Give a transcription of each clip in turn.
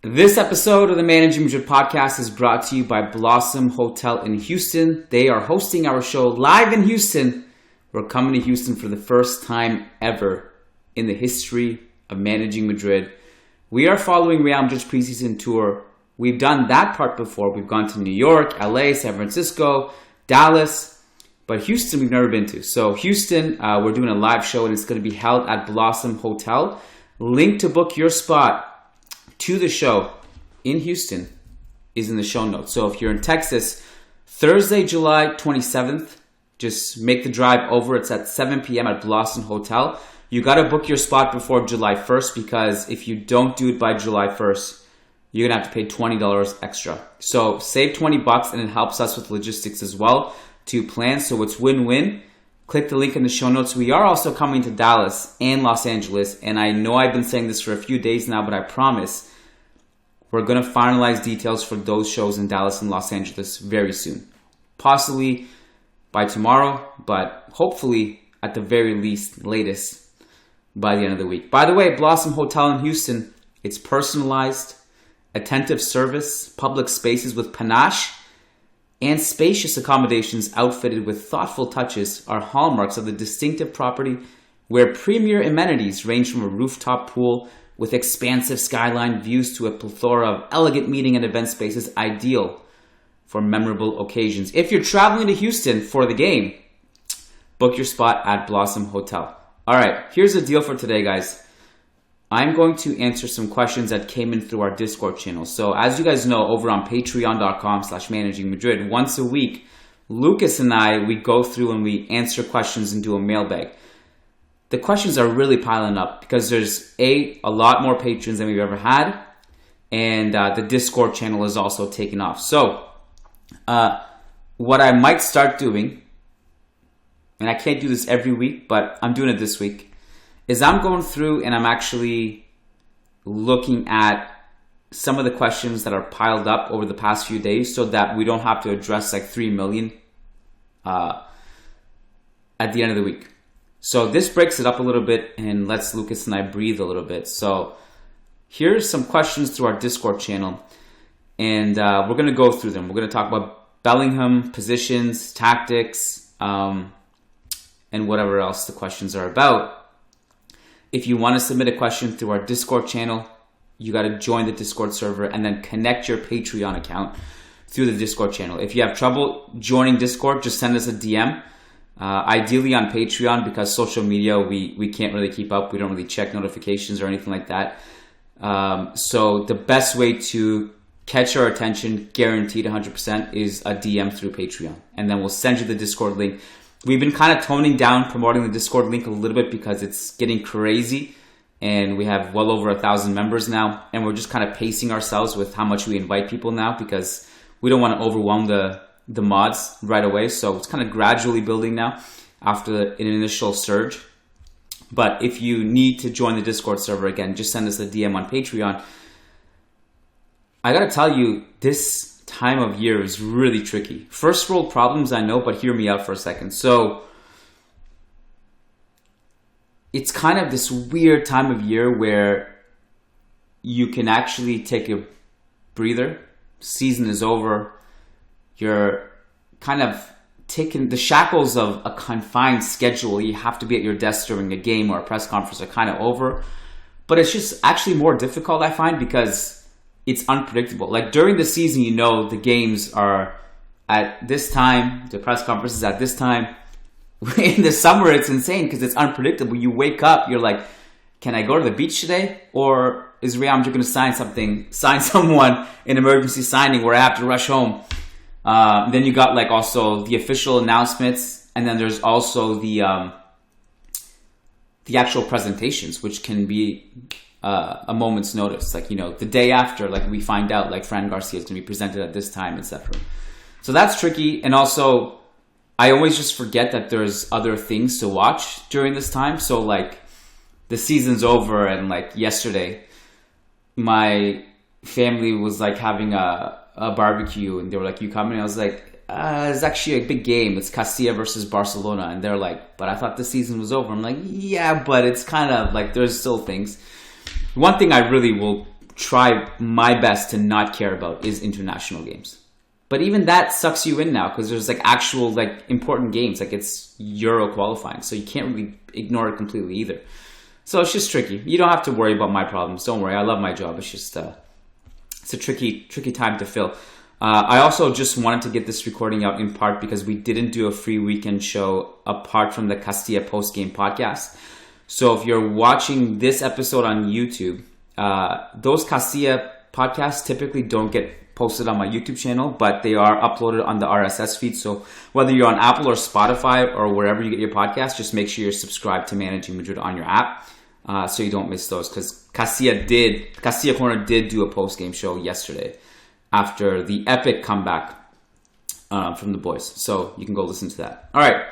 This episode of the Managing Madrid Podcast is brought to you by Blossom Hotel in Houston. They are hosting our show live in Houston. We're coming to Houston for the first time ever in the history of Managing Madrid. We are following Real Madrid's preseason tour. We've done that part before. We've gone to New York, LA, San Francisco, Dallas, but Houston we've never been to. So Houston, we're doing a live show and it's going to be held at Blossom Hotel. Link to book your spot to the show in Houston is in the show notes. So if you're in Texas, Thursday, July 27th, just make the drive over. It's at 7 p.m. at Blossom Hotel. You got to book your spot before July 1st because if you don't do it by July 1st, you're going to have to pay $20 extra. So save $20 and it helps us with logistics as well to plan. So it's win-win. Click the link in the show notes. We are also coming to Dallas and Los Angeles. And I know I've been saying this for a few days now, but I promise we're going to finalize details for those shows in Dallas and Los Angeles very soon. Possibly by tomorrow, but hopefully at the very latest by the end of the week. By the way, Blossom Hotel in Houston, it's personalized, attentive service, public spaces with panache, and spacious accommodations outfitted with thoughtful touches are hallmarks of the distinctive property where premier amenities range from a rooftop pool with expansive skyline views to a plethora of elegant meeting and event spaces ideal for memorable occasions. If you're traveling to Houston for the game, book your spot at Blossom Hotel. All right, here's the deal for today, guys. I'm going to answer some questions that came in through our Discord channel. So as you guys know, over on patreon.com/managingmadrid, once a week, Lucas and I, we go through and we answer questions and do a mailbag. The questions are really piling up because there's a lot more patrons than we've ever had. And the Discord channel is also taking off. So what I might start doing, and I can't do this every week, but I'm doing it this week, is I'm going through and I'm actually looking at some of the questions that are piled up over the past few days so that we don't have to address like 3 million at the end of the week. So this breaks it up a little bit and lets Lucas and I breathe a little bit. So here's some questions through our Discord channel and we're going to go through them. We're going to talk about Bellingham, positions, tactics, and whatever else the questions are about. If you want to submit a question through our Discord channel, you got to join the Discord server and then connect your Patreon account through the Discord channel. If you have trouble joining Discord, just send us a DM. Ideally on Patreon because social media, we can't really keep up. We don't really check notifications or anything like that. So the best way to catch our attention, guaranteed 100%, is a DM through Patreon. And then we'll send you the Discord link. We've been kind of toning down promoting the Discord link a little bit because it's getting crazy and we have well over 1,000 members now and we're just kind of pacing ourselves with how much we invite people now because we don't want to overwhelm the mods right away. So it's kind of gradually building now after an initial surge. But if you need to join the Discord server, again, just send us a DM on Patreon. I got to tell you, this time of year is really tricky. First world problems, I know, but hear me out for a second. So it's kind of this weird time of year where you can actually take a breather. Season is over. You're kind of taking the shackles of a confined schedule. You have to be at your desk during a game or a press conference are kind of over. But it's just actually more difficult, I find, because it's unpredictable. Like during the season, you know, the games are at this time, the press conferences at this time. In the summer, it's insane because it's unpredictable. You wake up, you're like, can I go to the beach today? Or is Real Madrid going to sign someone in emergency signing where I have to rush home? Then you got like also the official announcements. And then there's also the actual presentations, which can be a moment's notice, like, you know, the day after, like we find out like Fran Garcia is going to be presented at this time, etc. So that's tricky. And also I always just forget that there's other things to watch during this time. So like the season's over and like yesterday my family was like having a barbecue and they were like, you coming? I was like, it's actually a big game. It's Castilla versus Barcelona. And they're like, but I thought the season was over. I'm like, yeah, but it's kind of like there's still things. One thing I really will try my best to not care about is international games. But even that sucks you in now because there's like actual like important games, like it's Euro qualifying, so you can't really ignore it completely either. So it's just tricky. You don't have to worry about my problems. Don't worry, I love my job. It's just it's a tricky time to fill. I also just wanted to get this recording out in part because we didn't do a free weekend show apart from the Castilla post-game podcast. So if you're watching this episode on YouTube, those Castilla podcasts typically don't get posted on my YouTube channel, but they are uploaded on the RSS feed. So whether you're on Apple or Spotify or wherever you get your podcast, just make sure you're subscribed to Managing Madrid on your app so you don't miss those. Because Castilla Corner did do a post-game show yesterday after the epic comeback from the boys. So you can go listen to that. All right.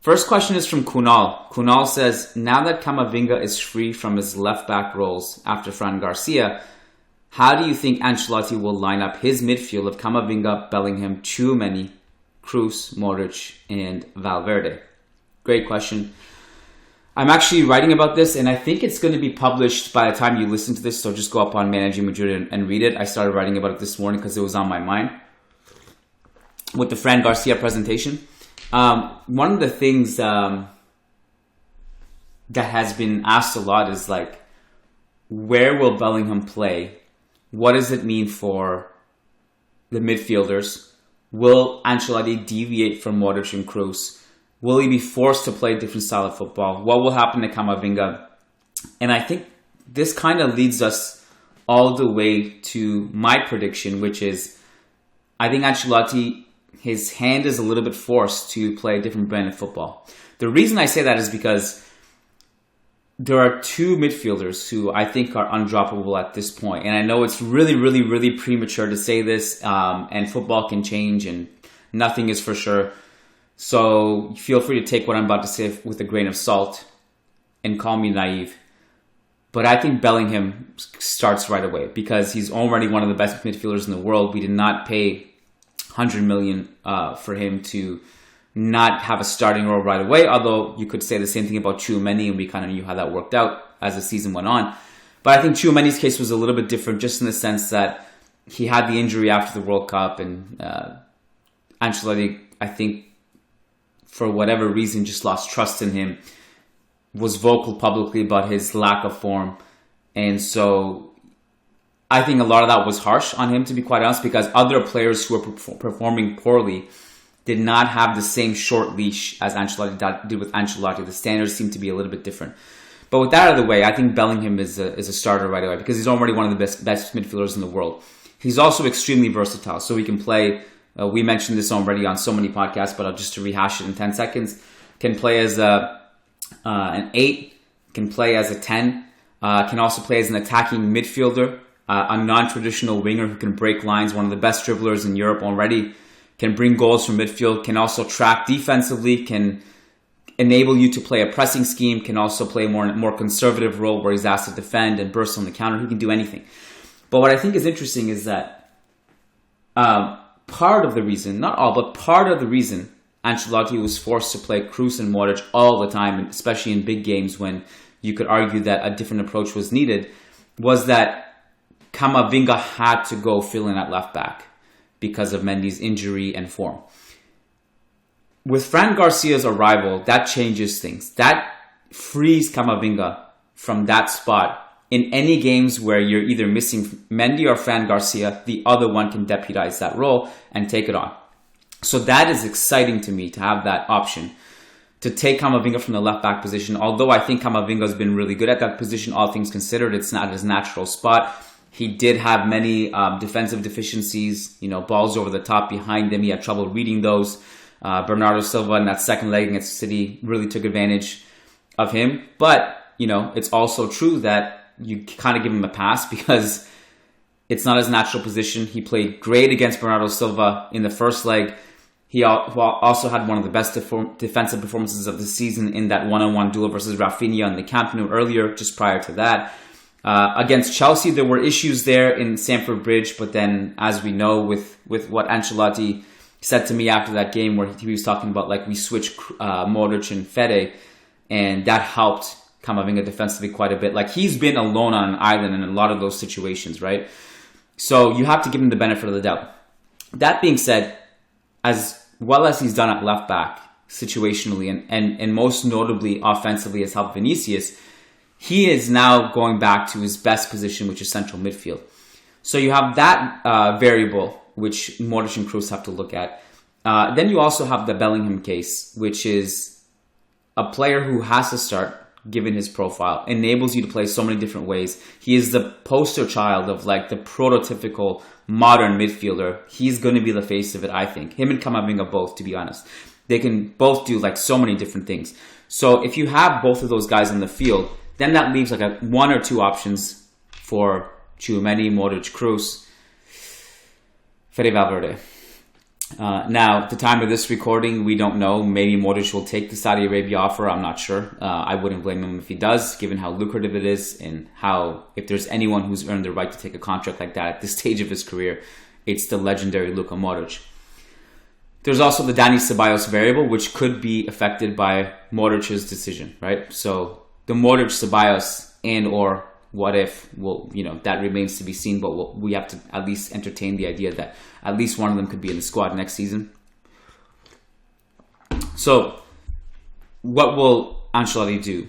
First question is from Kunal. Kunal says, now that Camavinga is free from his left-back roles after Fran Garcia, how do you think Ancelotti will line up his midfield of Camavinga, Bellingham, Tchouaméni, Kroos, Modric, and Valverde? Great question. I'm actually writing about this, and I think it's going to be published by the time you listen to this, so just go up on Managing Madrid and read it. I started writing about it this morning because it was on my mind with the Fran Garcia presentation. One of the things that has been asked a lot is like, where will Bellingham play? What does it mean for the midfielders? Will Ancelotti deviate from Modric and Kroos? Will he be forced to play a different style of football? What will happen to Camavinga? And I think this kind of leads us all the way to my prediction, which is I think Ancelotti, his hand is a little bit forced to play a different brand of football. The reason I say that is because there are two midfielders who I think are undroppable at this point. And I know it's really, really, really premature to say this, and football can change and nothing is for sure. So feel free to take what I'm about to say with a grain of salt and call me naive. But I think Bellingham starts right away because he's already one of the best midfielders in the world. We did not pay 100 million for him to not have a starting role right away, although you could say the same thing about Tchouaméni, and we kind of knew how that worked out as the season went on. But I think Tchouaméni's case was a little bit different just in the sense that he had the injury after the World Cup, and Ancelotti, I think, for whatever reason, just lost trust in him, was vocal publicly about his lack of form. And so I think a lot of that was harsh on him, to be quite honest, because other players who were performing poorly did not have the same short leash as Ancelotti did with Ancelotti. The standards seem to be a little bit different. But with that out of the way, I think Bellingham is a starter right away because he's already one of the best midfielders in the world. He's also extremely versatile, so he can play. We mentioned this already on so many podcasts, but just to rehash it in 10 seconds, can play as an 8, can play as a 10, can also play as an attacking midfielder, a non-traditional winger who can break lines, one of the best dribblers in Europe already, can bring goals from midfield, can also track defensively, can enable you to play a pressing scheme, can also play a more conservative role where he's asked to defend and burst on the counter. He can do anything. But what I think is interesting is that part of the reason, not all, but part of the reason Ancelotti was forced to play Kroos and Modric all the time, especially in big games when you could argue that a different approach was needed, was that Camavinga had to go fill in at left back because of Mendy's injury and form. With Fran Garcia's arrival, that changes things. That frees Camavinga from that spot. In any games where you're either missing Mendy or Fran Garcia, the other one can deputize that role and take it on. So that is exciting to me to have that option to take Camavinga from the left back position. Although I think Camavinga has been really good at that position, all things considered, it's not his natural spot. He did have many defensive deficiencies, balls over the top behind him. He had trouble reading those. Bernardo Silva in that second leg against City really took advantage of him. But, it's also true that you kind of give him a pass because it's not his natural position. He played great against Bernardo Silva in the first leg. He also had one of the best defensive performances of the season in that one-on-one duel versus Rafinha in the Camp Nou earlier, just prior to that. Against Chelsea, there were issues there in Stamford Bridge, but then, as we know, with what Ancelotti said to me after that game, where he was talking about we switched Modric and Fede, and that helped Camavinga defensively quite a bit. Like, he's been alone on an island in a lot of those situations, right? So you have to give him the benefit of the doubt. That being said, as well as he's done at left back situationally and most notably offensively has helped Vinicius, he is now going back to his best position, which is central midfield. So you have that variable, which Modric and Kroos have to look at. Then you also have the Bellingham case, which is a player who has to start, given his profile, enables you to play so many different ways. He is the poster child of like the prototypical modern midfielder. He's going to be the face of it, I think. Him and Camavinga both, to be honest. They can both do like so many different things. So if you have both of those guys in the field, then that leaves like one or two options for Tchouaméni, Modric, Kroos, Fede Valverde. Now, at the time of this recording, we don't know. Maybe Modric will take the Saudi Arabia offer. I'm not sure. I wouldn't blame him if he does, given how lucrative it is and how, if there's anyone who's earned the right to take a contract like that at this stage of his career, it's the legendary Luka Modric. There's also the Dani Ceballos variable, which could be affected by Modric's decision, right? So the Modric, Ceballos, and or what if, well, that remains to be seen, but we have to at least entertain the idea that at least one of them could be in the squad next season. So what will Ancelotti do?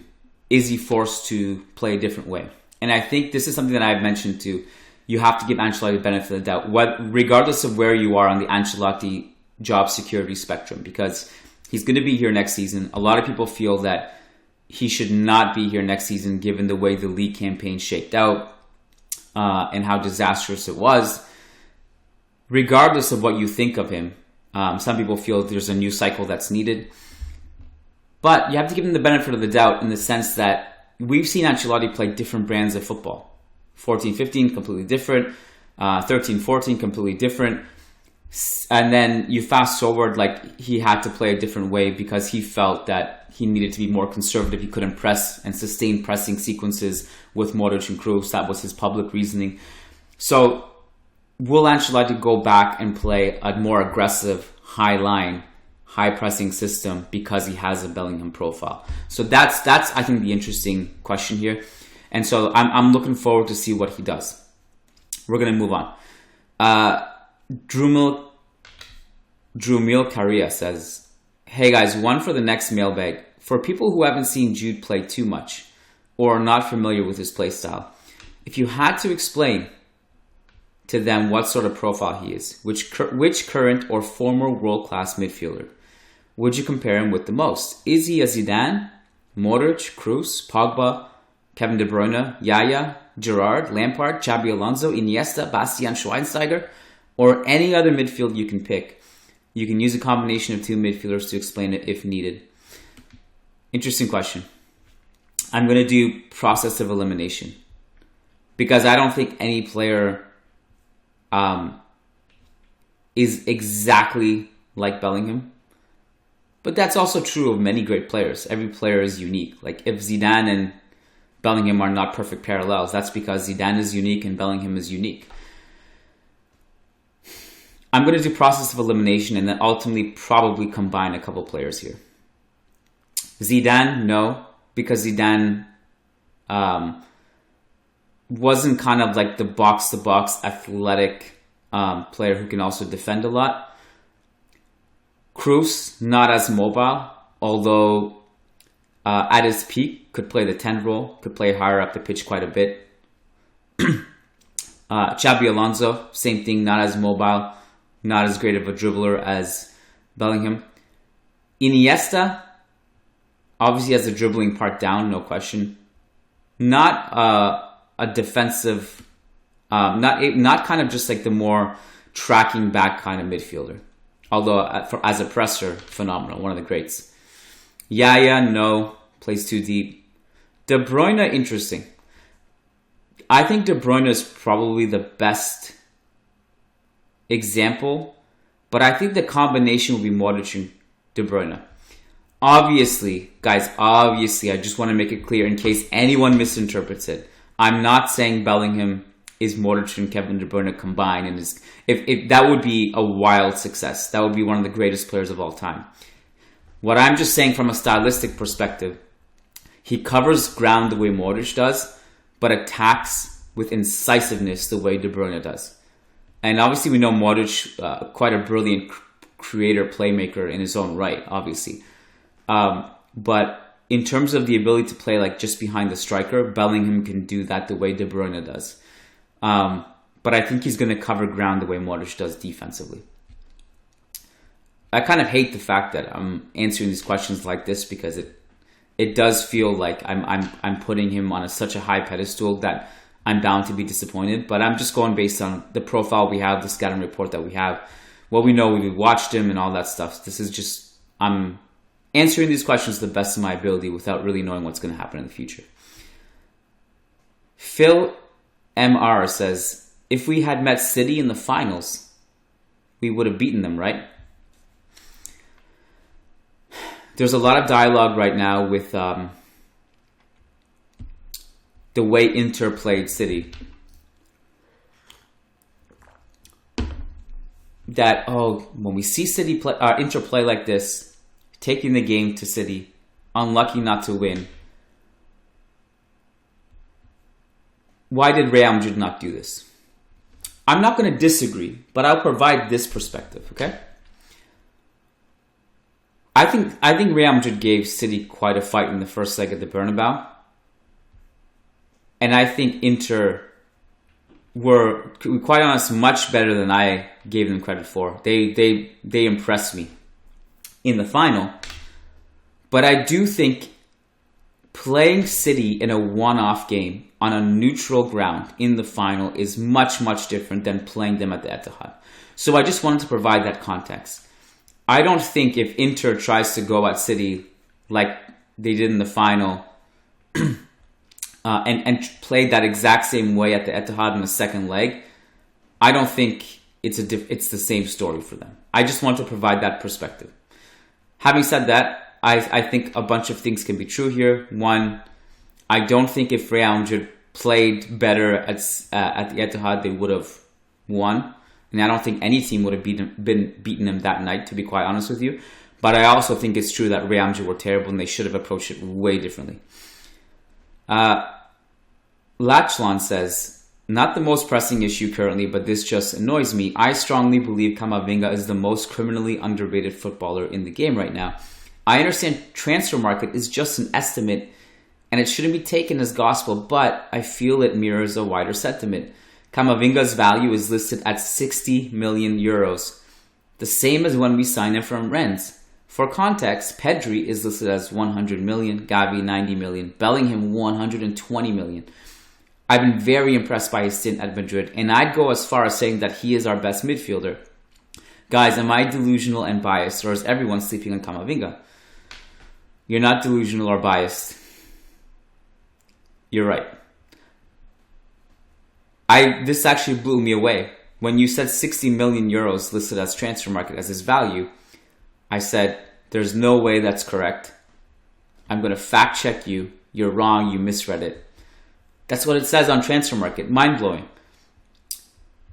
Is he forced to play a different way? And I think this is something that I've mentioned too. You have to give Ancelotti the benefit of the doubt, regardless of where you are on the Ancelotti job security spectrum, because he's going to be here next season. A lot of people feel that he should not be here next season given the way the league campaign shaped out and how disastrous it was. Regardless of what you think of him, some people feel there's a new cycle that's needed. But you have to give him the benefit of the doubt in the sense that we've seen Ancelotti play different brands of football. 14-15, completely different. 13-14, completely different. And then you fast forward, like he had to play a different way because he felt that he needed to be more conservative. He couldn't press and sustain pressing sequences with Modric and Kroos. That was his public reasoning. So will Ancelotti go back and play a more aggressive, high line, high pressing system because he has a Bellingham profile? So that's I think the interesting question here. And so I'm looking forward to see what he does. We're going to move on. Drumil Caria says, hey guys, one for the next mailbag. For people who haven't seen Jude play too much or are not familiar with his play style, if you had to explain to them what sort of profile he is, which current or former world-class midfielder would you compare him with the most? Is he a Zidane, Modric, Kroos, Pogba, Kevin De Bruyne, Yaya, Gerrard, Lampard, Xabi Alonso, Iniesta, Bastian Schweinsteiger, or any other midfield you can pick? You can use a combination of two midfielders to explain it if needed. Interesting question. I'm going to do process of elimination because I don't think any player is exactly like Bellingham. But that's also true of many great players. Every player is unique. Like if Zidane and Bellingham are not perfect parallels, that's because Zidane is unique and Bellingham is unique. I'm going to do process of elimination and then ultimately probably combine a couple players here. Zidane, no, because Zidane wasn't kind of like the box-to-box athletic player who can also defend a lot. Kroos, not as mobile, although at his peak could play the 10 role, could play higher up the pitch quite a bit. Xabi Alonso, same thing, not as mobile, not as great of a dribbler as Bellingham. Iniesta obviously has the dribbling part down, no question. Not a defensive, not kind of just like the more tracking back kind of midfielder. Although as a presser, phenomenal, one of the greats. Yaya, no, plays too deep. De Bruyne, interesting. I think De Bruyne is probably the best example, but I think the combination will be Modric and De Bruyne. Obviously, guys, I just want to make it clear in case anyone misinterprets it. I'm not saying Bellingham is Modric and Kevin De Bruyne combined, and if that would be a wild success. That would be one of the greatest players of all time. What I'm just saying from a stylistic perspective, He covers ground the way Modric does, but attacks with incisiveness the way De Bruyne does. And obviously we know Modric, quite a brilliant creator, playmaker in his own right, obviously. But in terms of the ability to play like just behind the striker, Bellingham can do that the way De Bruyne does. But I think he's going to cover ground the way Modric does defensively. I kind of hate the fact that I'm answering these questions like this because it does feel like I'm putting him on such a high pedestal that I'm bound to be disappointed. But I'm just going based on the profile we have, the scouting report that we have, what we know, we watched him and all that stuff. This is just, I'm answering these questions to the best of my ability without really knowing what's going to happen in the future. Phil MR says, if we had met City in the finals, we would have beaten them, right? There's a lot of dialogue right now with the way Inter played City. That, when we see Inter play like this, taking the game to City, unlucky not to win, why did Real Madrid not do this? I'm not going to disagree, but I'll provide this perspective, okay? I think Real Madrid gave City quite a fight in the first leg of the Bernabeu. And I think Inter were, to be quite honest, much better than I gave them credit for. They impressed me in the final. But I do think playing City in a one-off game on a neutral ground in the final is much, much different than playing them at the Etihad. So I just wanted to provide that context. I don't think if Inter tries to go at City like they did in the final and played that exact same way at the Etihad in the second leg, I don't think it's the same story for them. I just want to provide that perspective. Having said that, I think a bunch of things can be true here. One, I don't think if Real Madrid played better at the Etihad, they would have won. And I don't think any team would have been beaten them that night, to be quite honest with you. But I also think it's true that Real Madrid were terrible and they should have approached it way differently. Lachlan says, not the most pressing issue currently, but this just annoys me. I strongly believe Camavinga is the most criminally underrated footballer in the game right now. I understand transfer market is just an estimate and it shouldn't be taken as gospel, but I feel it mirrors a wider sentiment. Camavinga's value is listed at 60 million euros, the same as when we signed him from Rennes. For context, Pedri is listed as 100 million, Gavi 90 million, Bellingham 120 million. I've been very impressed by his stint at Madrid, and I'd go as far as saying that he is our best midfielder. Guys, am I delusional and biased, or is everyone sleeping on Camavinga? You're not delusional or biased. You're right. This actually blew me away. When you said 60 million euros listed as transfer market as his value, I said, there's no way that's correct. I'm going to fact check you. You're wrong. You misread it. That's what it says on transfer market. Mind-blowing.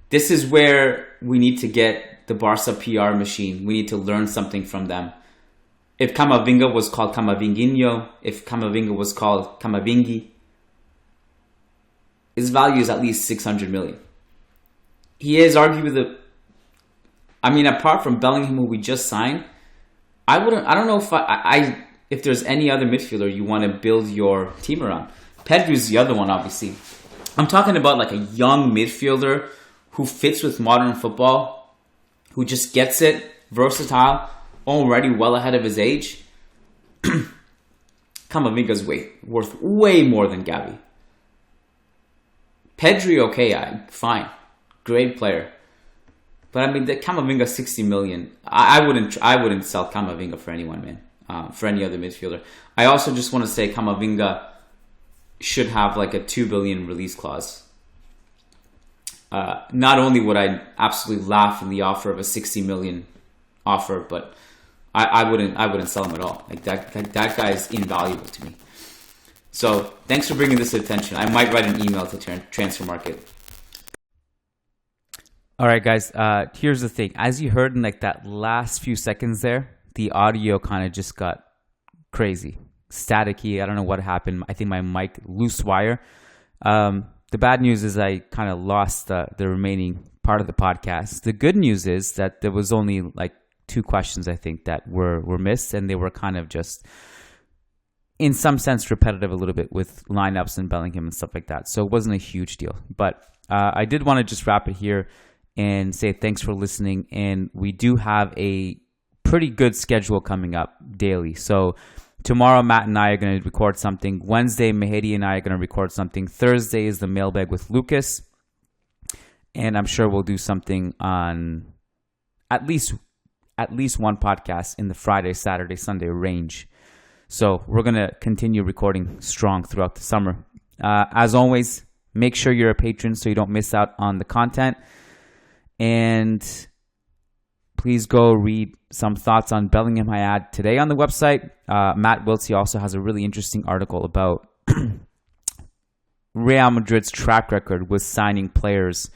This is where we need to get the Barca PR machine. We need to learn something from them. If Camavinga was called Camavinguinho, if Camavinga was called Camavingi, his value is at least 600 million. He is arguably apart from Bellingham, who we just signed, I don't know if there's any other midfielder you want to build your team around. Pedri's the other one, obviously. I'm talking about like a young midfielder who fits with modern football, who just gets it, versatile, already well ahead of his age. Camavinga's worth way more than Gavi. Pedri, okay, fine, great player, but the Camavinga 60 million. I wouldn't sell Camavinga for anyone, man. For any other midfielder. I also just want to say Camavinga should have like a 2 billion release clause. Not only would I absolutely laugh in the offer of a 60 million offer, but I wouldn't sell him at all. Like that guy is invaluable to me. So thanks for bringing this to attention. I might write an email to Transfer Market. All right, guys. Here's the thing. As you heard in like that last few seconds there, the audio kind of just got crazy. staticky. I don't know what happened. I think my mic loose wire. The bad news is I kind of lost the remaining part of the podcast. The good news is that there was only like 2 questions, I think, that were missed, and they were kind of just, in some sense, repetitive a little bit with lineups and Bellingham and stuff like that. So it wasn't a huge deal. But I did want to just wrap it here and say thanks for listening. And we do have a pretty good schedule coming up daily. So tomorrow, Matt and I are going to record something. Wednesday, Mehdi and I are going to record something. Thursday is the mailbag with Lucas. And I'm sure we'll do something on at least one podcast in the Friday, Saturday, Sunday range. So we're going to continue recording strong throughout the summer. As always, make sure you're a patron so you don't miss out on the content. And please go read some thoughts on Bellingham I had today on the website. Matt Wiltsey also has a really interesting article about Real Madrid's track record with signing players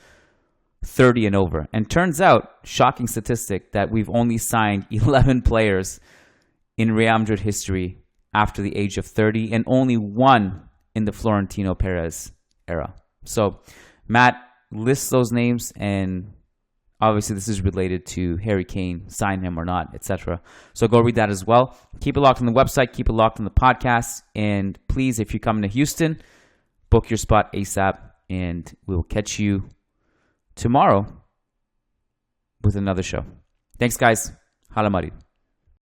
30 and over. And turns out, shocking statistic, that we've only signed 11 players in Real Madrid history after the age of 30, and only 1 in the Florentino Perez era. So Matt lists those names, and obviously this is related to Harry Kane, sign him or not, etc. So go read that as well. Keep it locked on the website, keep it locked on the podcast, and please, if you're coming to Houston, book your spot ASAP, and we'll catch you tomorrow with another show. Thanks, guys. Hala Madrid.